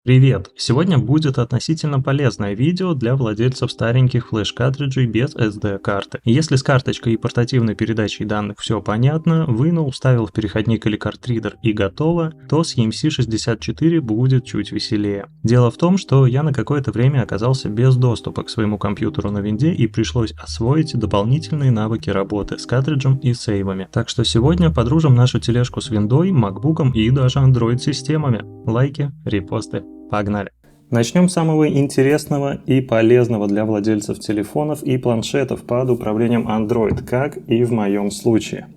Привет! Сегодня будет относительно полезное видео для владельцев стареньких флеш-картриджей без SD-карты. Если с карточкой и портативной передачей данных все понятно, вынул, вставил в переходник или картридер и готово, то с EMC64 будет чуть веселее. Дело в том, что я на какое-то время оказался без доступа к своему компьютеру на винде и пришлось освоить дополнительные навыки работы с картриджем и сейвами. Так что сегодня подружим нашу тележку с виндой, макбуком и даже Android-системами. Лайки, репосты. Погнали! Начнем с самого интересного и полезного для владельцев телефонов и планшетов под управлением Android, как и в моем случае.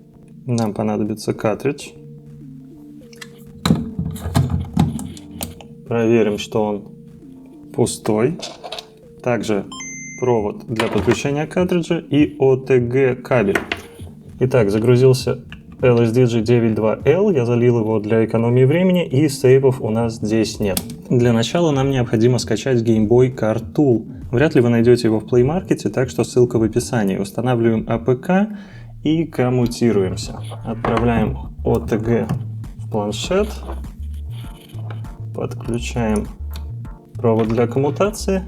Нам понадобится картридж. Проверим, что он пустой. Также провод для подключения картриджа и OTG кабель. Итак, загрузился LSDG 9.2L, я залил его для экономии времени, и сейвов у нас здесь нет. Для начала нам необходимо скачать Game Boy Card Tool. Вряд ли вы найдете его в Play Market, так что ссылка в описании. Устанавливаем APK и коммутируемся. Отправляем OTG в планшет, подключаем провод для коммутации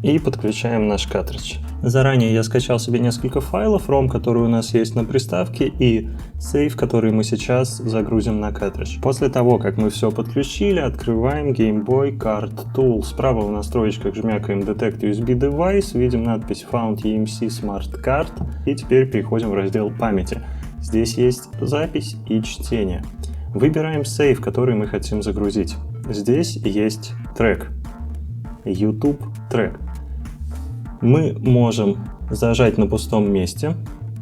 и подключаем наш картридж. Заранее я скачал себе несколько файлов, ROM, который у нас есть на приставке, и сейв, который мы сейчас загрузим на картридж. После того, как мы все подключили, открываем Game Boy Card Tool. Справа в настроечках жмякаем Detect USB Device, видим надпись Found EMC Smart Card, и теперь переходим в раздел памяти. Здесь есть запись и чтение. Выбираем сейв, который мы хотим загрузить. Здесь есть трек, YouTube трек. Мы можем зажать на пустом месте,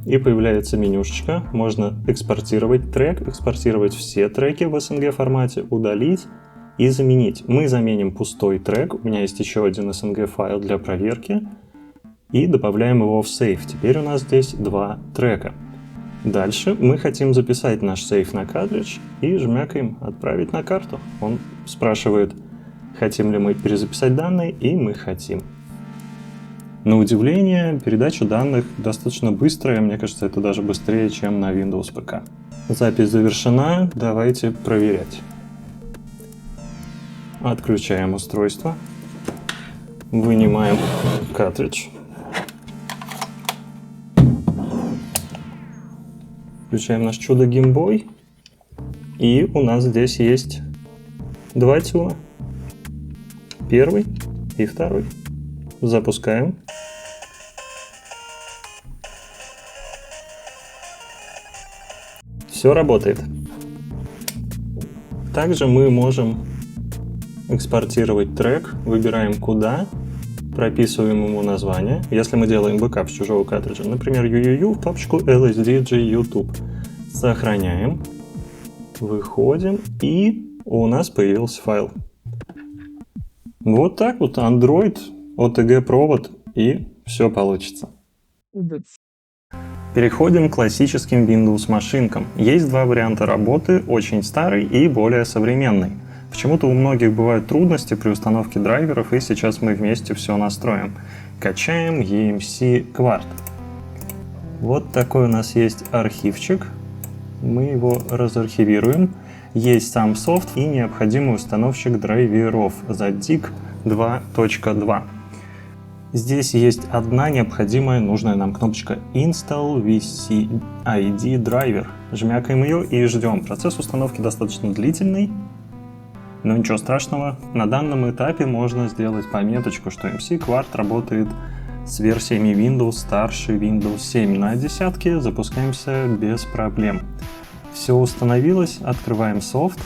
и появляется менюшечка. Можно экспортировать трек, экспортировать все треки в SNG формате, удалить и заменить. Мы заменим пустой трек, у меня есть еще один SNG файл для проверки, и добавляем его в сейв. Теперь у нас здесь два трека. Дальше мы хотим записать наш сейв на картридж и жмякаем «Отправить на карту». Он спрашивает, хотим ли мы перезаписать данные, и мы хотим. На удивление, передача данных достаточно быстрая, мне кажется, это даже быстрее, чем на Windows ПК. Запись завершена, давайте проверять. Отключаем устройство, вынимаем картридж, включаем наш чудо Game Boy, и у нас здесь есть два тюна, первый и второй. Запускаем. Все работает. Также мы можем экспортировать трек, выбираем куда, прописываем ему название. Если мы делаем бэкап с чужого картриджа, например, UUU в папочку LSDG YouTube. Сохраняем, выходим, и у нас появился файл. Вот так вот, Android, OTG провод, и все получится. Переходим к классическим Windows машинкам. Есть два варианта работы, очень старый и более современный. Почему-то у многих бывают трудности при установке драйверов, и сейчас мы вместе все настроим. Качаем EMC Quart. Вот такой у нас есть архивчик. Мы его разархивируем. Есть сам софт и необходимый установщик драйверов ZDIC 2.2. Здесь есть одна необходимая, нужная нам кнопочка Install VCID Driver. Жмякаем ее и ждем. Процесс установки достаточно длительный, но ничего страшного. На данном этапе можно сделать пометочку, что EMC Quart работает с версиями Windows старше Windows 7 на десятке. Запускаемся без проблем. Все установилось, открываем софт.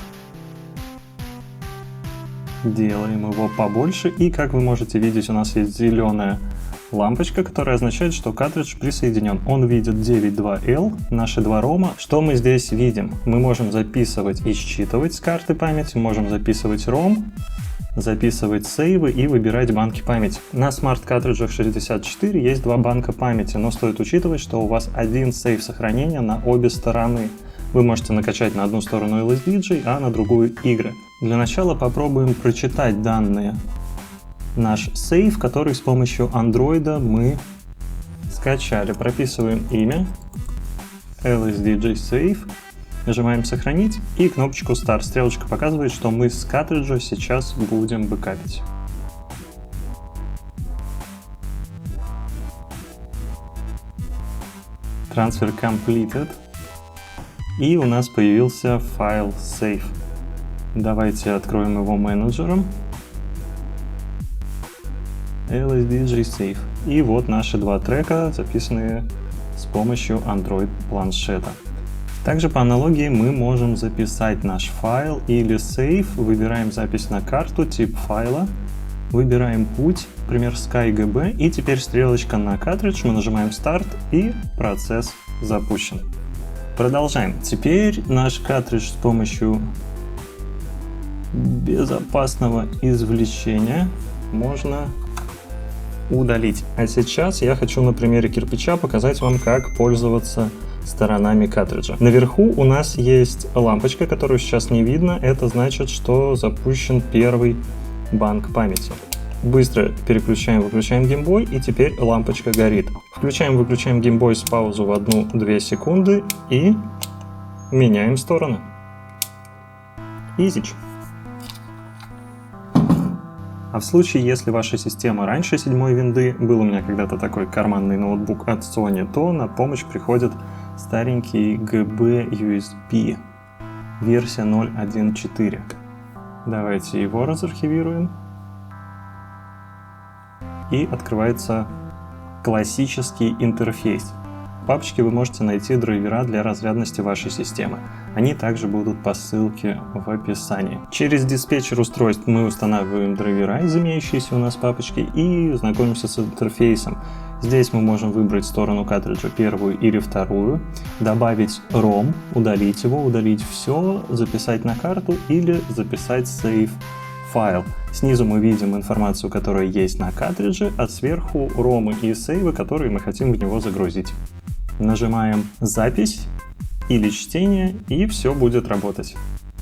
Делаем его побольше, и как вы можете видеть, у нас есть зеленая лампочка, которая означает, что картридж присоединен. Он видит 9.2L, наши два рома. Что мы здесь видим? Мы можем записывать и считывать с карты памяти, можем записывать ROM, записывать сейвы и выбирать банки памяти. На смарт-картриджах 64 есть два банка памяти, но стоит учитывать, что у вас один сейв сохранения на обе стороны. Вы можете накачать на одну сторону LSDG, а на другую игры. Для начала попробуем прочитать данные. Наш сейв, который с помощью Android мы скачали. Прописываем имя LSDG Save. Нажимаем «Сохранить» и кнопочку «Start». Стрелочка показывает, что мы с картриджа сейчас будем бэкапить. Transfer completed. И у нас появился файл Save. Давайте откроем его менеджером. LSDG Save. И вот наши два трека, записанные с помощью Android планшета. Также по аналогии мы можем записать наш файл или Save. Выбираем запись на карту, тип файла. Выбираем путь, например, SkyGB. И теперь стрелочка на картридж. Мы нажимаем Start и процесс запущен. Продолжаем. Теперь наш картридж с помощью безопасного извлечения можно удалить. А сейчас я хочу на примере кирпича показать вам, как пользоваться сторонами картриджа. Наверху у нас есть лампочка, которую сейчас не видно. Это значит, что запущен первый банк памяти. Быстро переключаем, выключаем геймбой, и теперь лампочка горит. Включаем, выключаем геймбой с паузу в 1-2 секунды и меняем стороны. Изич. А в случае, если ваша система раньше 7-й винды, был у меня когда-то такой карманный ноутбук от Sony, то на помощь приходит старенький GB USB версия 0.1.4. Давайте его разархивируем. И открывается классический интерфейс. В папочке вы можете найти драйвера для разрядности вашей системы. Они также будут по ссылке в описании. Через диспетчер устройств мы устанавливаем драйвера из имеющейся у нас папочки и знакомимся с интерфейсом. Здесь мы можем выбрать сторону картриджа, первую или вторую, добавить ROM, удалить его, удалить все, записать на карту или записать save файл. Снизу мы видим информацию, которая есть на картридже, а сверху ромы и сейвы, которые мы хотим в него загрузить. Нажимаем «Запись» или «Чтение», и все будет работать.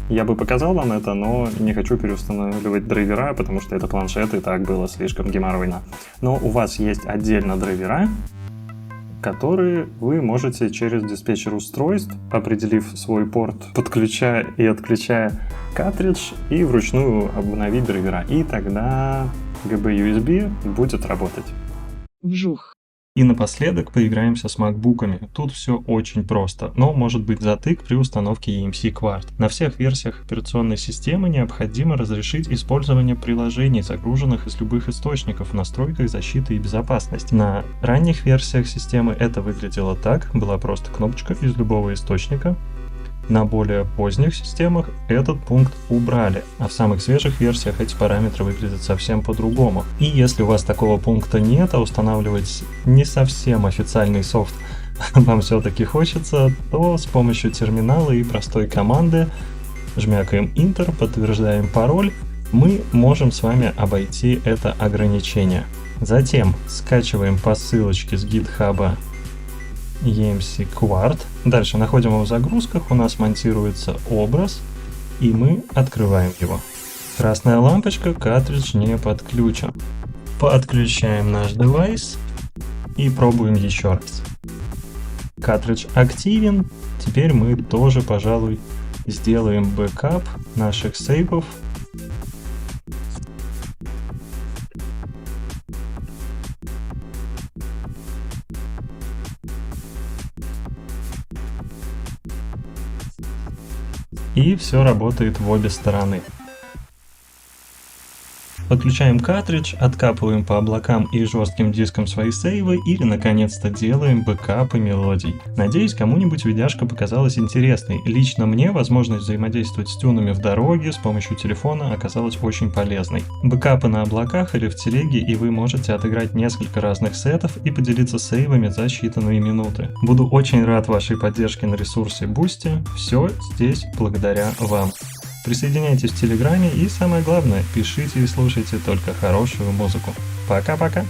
Я бы показал вам это, но не хочу переустанавливать драйвера, потому что это планшет, и так было слишком геморройно. Но у вас есть отдельно драйвера, которые вы можете через диспетчер устройств, определив свой порт, подключая и отключая картридж, и вручную обновить драйвера. И тогда GB-USB будет работать. Вжух. И напоследок поиграемся с макбуками. Тут все очень просто, но может быть затык при установке EMC Quad. На всех версиях операционной системы необходимо разрешить использование приложений, загруженных из любых источников в настройках защиты и безопасности. На ранних версиях системы это выглядело так, была просто кнопочка из любого источника. На более поздних системах этот пункт убрали, а в самых свежих версиях эти параметры выглядят совсем по-другому. И если у вас такого пункта нет, а устанавливать не совсем официальный софт вам все-таки хочется, то с помощью терминала и простой команды жмякаем Enter, подтверждаем пароль, мы можем с вами обойти это ограничение. Затем скачиваем по ссылочке с GitHub EMC Quad. Дальше находим его в загрузках, у нас монтируется образ, и мы открываем его. Красная лампочка, картридж не подключен. Подключаем наш девайс и пробуем еще раз. Картридж активен. Теперь мы тоже, пожалуй, сделаем бэкап наших сейвов. И все работает в обе стороны. Подключаем картридж, откапываем по облакам и жестким дискам свои сейвы или наконец-то делаем бэкапы мелодий. Надеюсь, кому-нибудь видяшка показалась интересной. Лично мне возможность взаимодействовать с тюнами в дороге с помощью телефона оказалась очень полезной. Бэкапы на облаках или в телеге, и вы можете отыграть несколько разных сетов и поделиться сейвами за считанные минуты. Буду очень рад вашей поддержке на ресурсе Boosty. Все здесь благодаря вам. Присоединяйтесь в Телеграме и, самое главное, пишите и слушайте только хорошую музыку. Пока-пока!